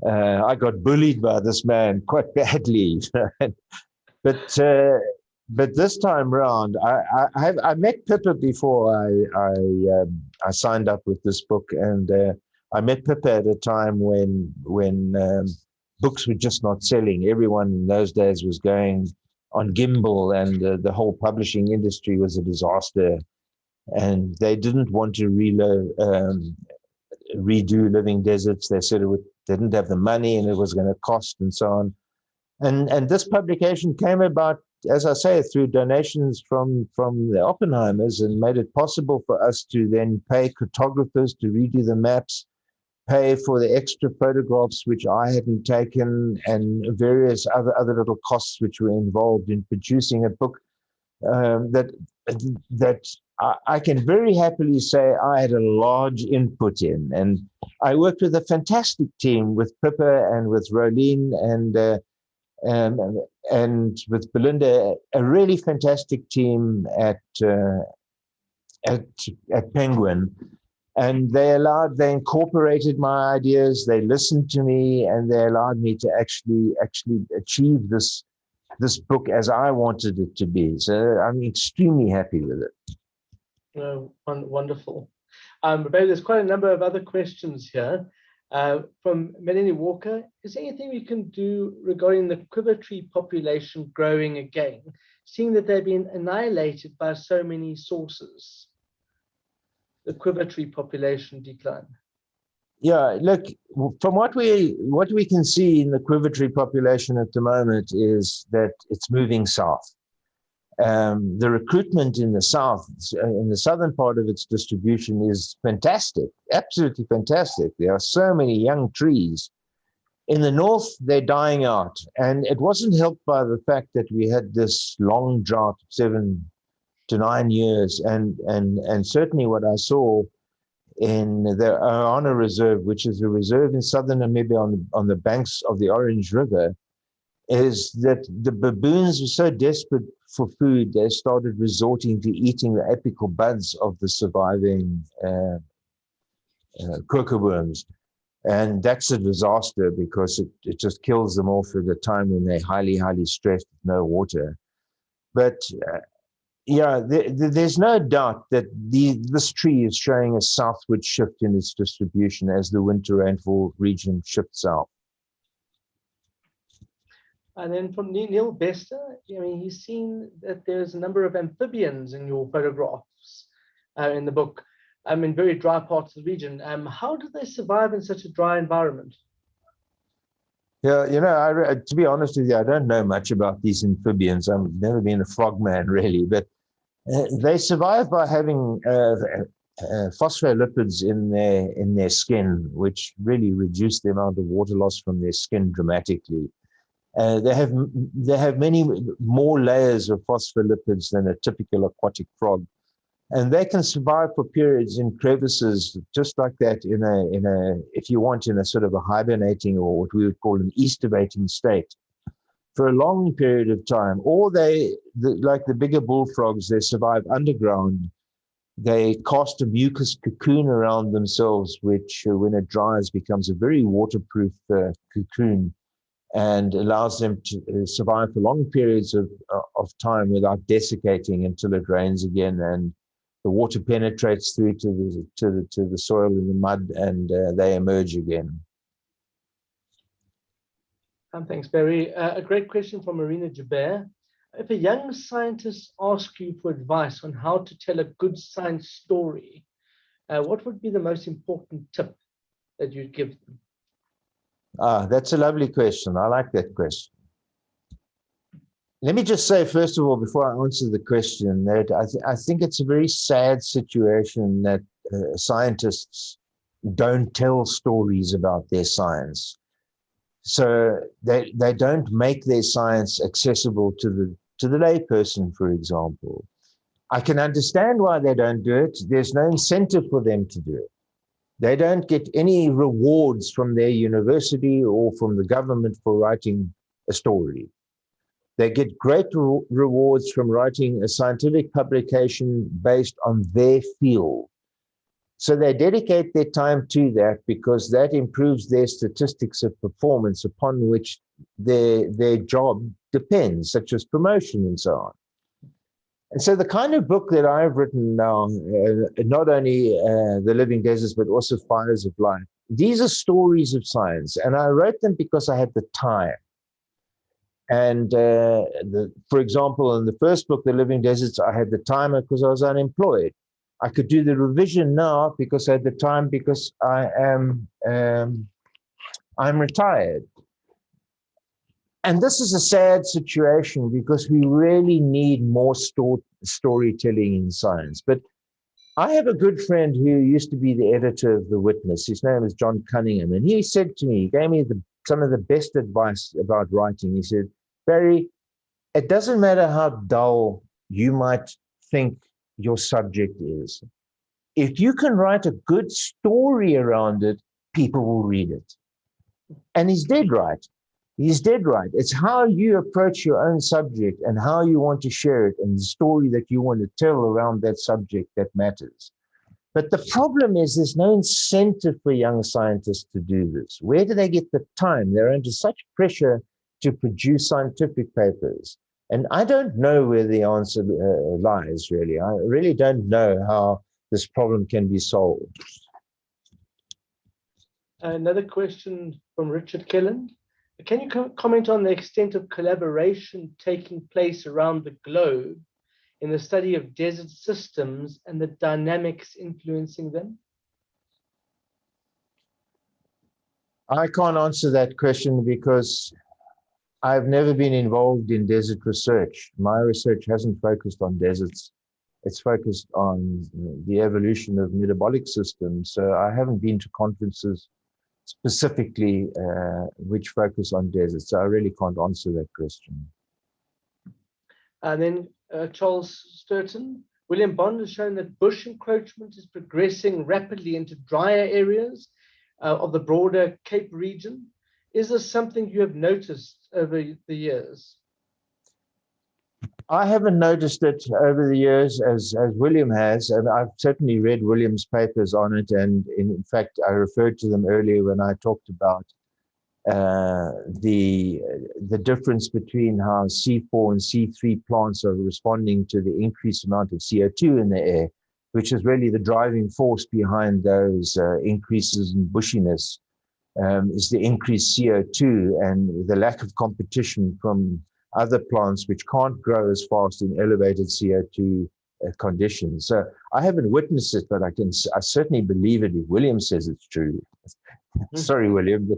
I got bullied by this man quite badly. But this time round, I met Pippa before I signed up with this book, and I met Pippa at a time when books were just not selling. Everyone in those days was going on gimbal, and the whole publishing industry was a disaster. And they didn't want to redo Living Deserts. They said they didn't have the money, and it was going to cost, and so on. And this publication came about, as I say, through donations from the Oppenheimers, and made it possible for us to then pay cartographers to redo the maps, pay for the extra photographs which I hadn't taken, and various other little costs which were involved in producing a book that I can very happily say I had a large input in. And I worked with a fantastic team, with Pippa and with Rolene and with Belinda, a really fantastic team at Penguin. And they incorporated my ideas, they listened to me, and they allowed me to actually achieve this book as I wanted it to be. So I'm extremely happy with it. Wonderful. Barry, there's quite a number of other questions here. From Melanie Walker, is there anything we can do regarding the quiver tree population growing again, seeing that they've been annihilated by so many sources? The quiver tree population decline. Yeah, look, from what we can see in the quiver tree population at the moment is that it's moving south. The recruitment in the south, in the southern part of its distribution, is fantastic, absolutely fantastic. There are so many young trees. In the north, they're dying out, and it wasn't helped by the fact that we had this long drought, 7 to 9 years, and certainly what I saw in the Arana Reserve, which is a reserve in southern Namibia on the banks of the Orange River, is that the baboons were so desperate for food, they started resorting to eating the apical buds of the surviving quokka worms. And that's a disaster, because it just kills them off at a time when they're highly, highly stressed with no water. But yeah, there's no doubt that this tree is showing a southward shift in its distribution as the winter rainfall region shifts south. And then from Neil Bester, he's seen that there's a number of amphibians in your photographs in the book, in very dry parts of the region. How do they survive in such a dry environment? Yeah, to be honest with you, I don't know much about these amphibians. I've never been a frogman, really, but they survive by having phospholipids in their skin, which really reduce the amount of water loss from their skin dramatically. They have many more layers of phospholipids than a typical aquatic frog, and they can survive for periods in crevices just like that if you want, in a sort of a hibernating, or what we would call an aestivating state, for a long period of time. Or like the bigger bullfrogs, they survive underground. They cast a mucus cocoon around themselves, which when it dries becomes a very waterproof cocoon, and allows them to survive for long periods of time without desiccating until it rains again, and the water penetrates through to the soil and the mud, and they emerge again. Thanks, Barry. A great question from Marina Jaber. If a young scientist asks you for advice on how to tell a good science story, what would be the most important tip that you'd give them? That's a lovely question. I like that question. Let me just say, first of all, before I answer the question, that I think it's a very sad situation that scientists don't tell stories about their science. So they don't make their science accessible to the layperson, for example. I can understand why they don't do it. There's no incentive for them to do it. They don't get any rewards from their university or from the government for writing a story. They get great rewards from writing a scientific publication based on their field. So they dedicate their time to that because that improves their statistics of performance upon which their job depends, such as promotion and so on. And so the kind of book that I've written now, not only The Living Deserts, but also Fires of Life, these are stories of science. And I wrote them because I had the time. And for example, in the first book, The Living Deserts, I had the time because I was unemployed. I could do the revision now because I had the time because I'm retired. And this is a sad situation because we really need more storytelling in science. But I have a good friend who used to be the editor of The Witness. His name is John Cunningham. And he said to me, he gave me some of the best advice about writing. He said, Barry, it doesn't matter how dull you might think your subject is. If you can write a good story around it, people will read it. And he's dead right. He's dead right. It's how you approach your own subject and how you want to share it and the story that you want to tell around that subject that matters. But the problem is there's no incentive for young scientists to do this. Where do they get the time? They're under such pressure to produce scientific papers. And I don't know where the answer lies, really. I really don't know how this problem can be solved. Another question from Richard Killen. Can you comment on the extent of collaboration taking place around the globe in the study of desert systems and the dynamics influencing them? I can't answer that question because I've never been involved in desert research. My research hasn't focused on deserts. It's focused on the evolution of metabolic systems. So I haven't been to conferences specifically which focus on deserts. So I really can't answer that question. And then Charles Sturton, William Bond has shown that bush encroachment is progressing rapidly into drier areas of the broader Cape region. Is this something you have noticed over the years? I haven't noticed it over the years as William has, and I've certainly read William's papers on it. And in fact, I referred to them earlier when I talked about the difference between how C4 and C3 plants are responding to the increased amount of CO2 in the air, which is really the driving force behind those increases in bushiness, is the increased CO2 and the lack of competition from other plants which can't grow as fast in elevated CO2 conditions. So I haven't witnessed it, but I certainly believe it if William says it's true. Sorry, William.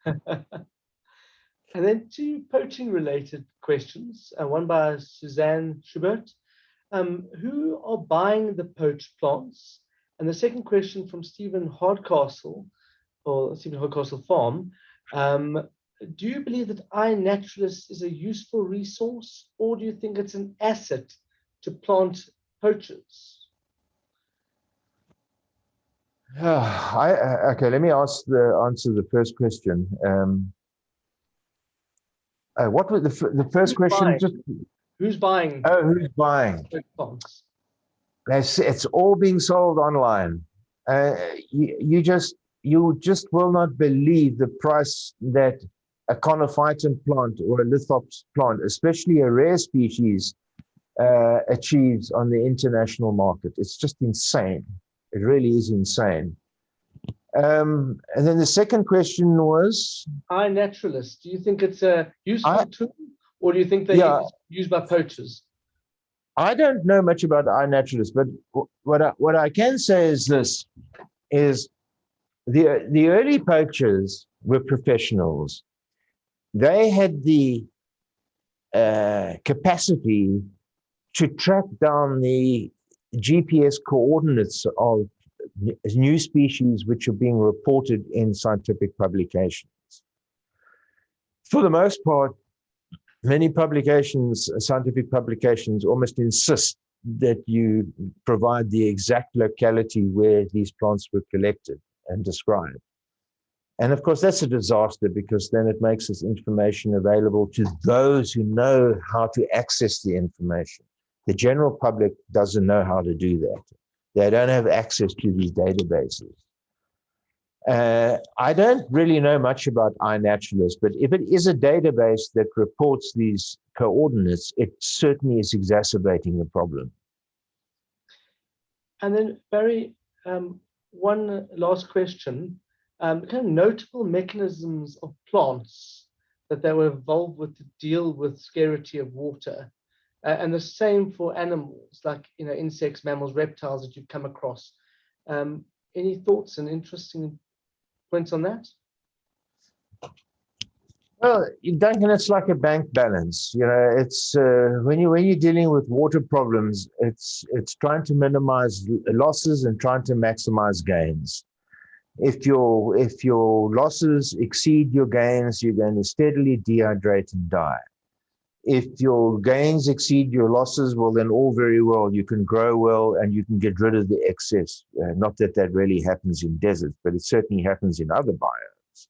And then two poaching related questions, one by Suzanne Schubert. Who are buying the poached plants? And the second question from Stephen Hardcastle, or Stephen Hardcastle Farm. Do you believe that iNaturalist is a useful resource, or do you think it's an asset to plant poachers? Okay, let me answer the first question. What was the first question? Who's buying? Oh, who's buying? Plants? It's all being sold online. You just will not believe the price that a conophyton plant or a lithops plant, especially a rare species, achieves on the international market. It's just insane. It really is insane. And then the second question was? iNaturalist. Do you think it's a useful tool, or do you think they're used by poachers? I don't know much about iNaturalist, but what I can say is this, is the early poachers were professionals. They had the capacity to track down the GPS coordinates of new species which are being reported in scientific publications. For the most part, many publications, scientific publications, almost insist that you provide the exact locality where these plants were collected and described. And of course, that's a disaster, because then it makes this information available to those who know how to access the information. The general public doesn't know how to do that. They don't have access to these databases. I don't really know much about iNaturalist, but if it is a database that reports these coordinates, it certainly is exacerbating the problem. And then, Barry, one last question. Kind of notable mechanisms of plants that they were involved with to deal with scarcity of water, and the same for animals like insects, mammals, reptiles that you've come across. Any thoughts and interesting points on that? Well, Duncan, it's like a bank balance. It's when you're dealing with water problems, it's trying to minimize losses and trying to maximize gains. If your losses exceed your gains, you're going to steadily dehydrate and die. If your gains exceed your losses, well, then all very well, you can grow well and you can get rid of the excess. Not that that really happens in deserts, but it certainly happens in other biomes.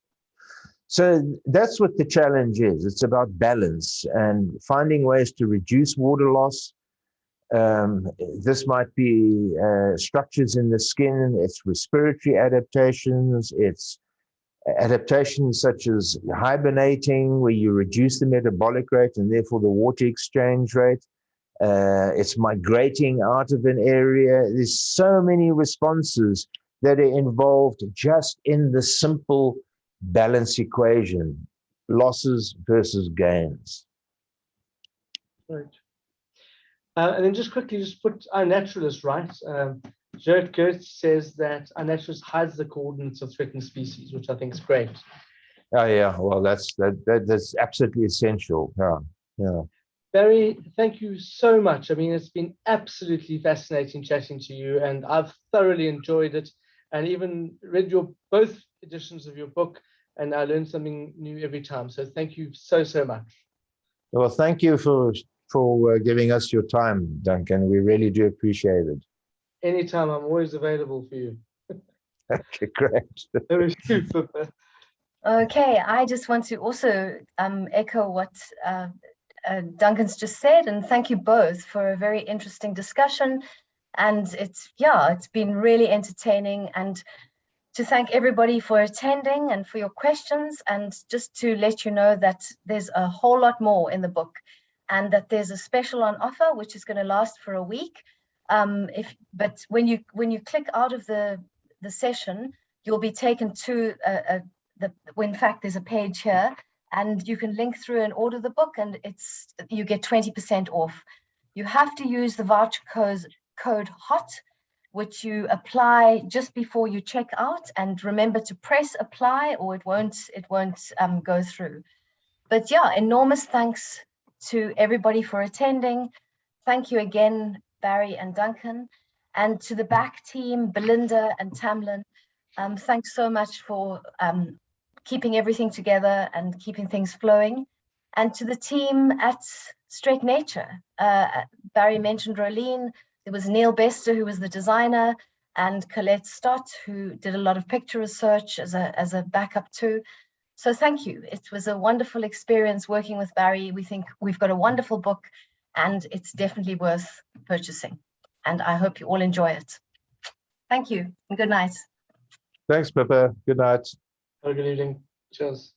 So that's what the challenge is. It's about balance and finding ways to reduce water loss. This might be structures in the skin, it's respiratory adaptations, it's adaptations such as hibernating, where you reduce the metabolic rate and therefore the water exchange rate. It's migrating out of an area. There's so many responses that are involved just in the simple balance equation, losses versus gains. Right. And then just quickly, just put iNaturalist right. Gert Gertz says that iNaturalist hides the coordinates of threatened species, which I think is great. Oh yeah, well that's absolutely essential. Yeah. Barry, thank you so much. I mean, it's been absolutely fascinating chatting to you, and I've thoroughly enjoyed it, and even read both editions of your book, and I learned something new every time. So thank you so much. Well, thank you for giving us your time, Duncan. We really do appreciate it. Anytime, I'm always available for you. Okay, great. Okay, I just want to also echo what Duncan's just said, and thank you both for a very interesting discussion. And it's been really entertaining, and to thank everybody for attending and for your questions, and just to let you know that there's a whole lot more in the book, and that there's a special on offer which is going to last for a week. But when you click out of the session, you'll be taken to in fact there's a page here, and you can link through and order the book, and you get 20% off. You have to use the voucher code HOT, which you apply just before you check out, and remember to press apply or it won't go through. But yeah, enormous thanks to everybody for attending. Thank you again, Barry and Duncan, and to the back team, Belinda and Tamlin. Thanks so much for keeping everything together and keeping things flowing. And to the team at Struik Nature, Barry mentioned Rolene. There was Neil Bester, who was the designer, and Colette Stott, who did a lot of picture research as a backup too. So thank you. It was a wonderful experience working with Barry. We think we've got a wonderful book, and it's definitely worth purchasing. And I hope you all enjoy it. Thank you, and good night. Thanks, Pippa. Good night. Have a good evening. Cheers.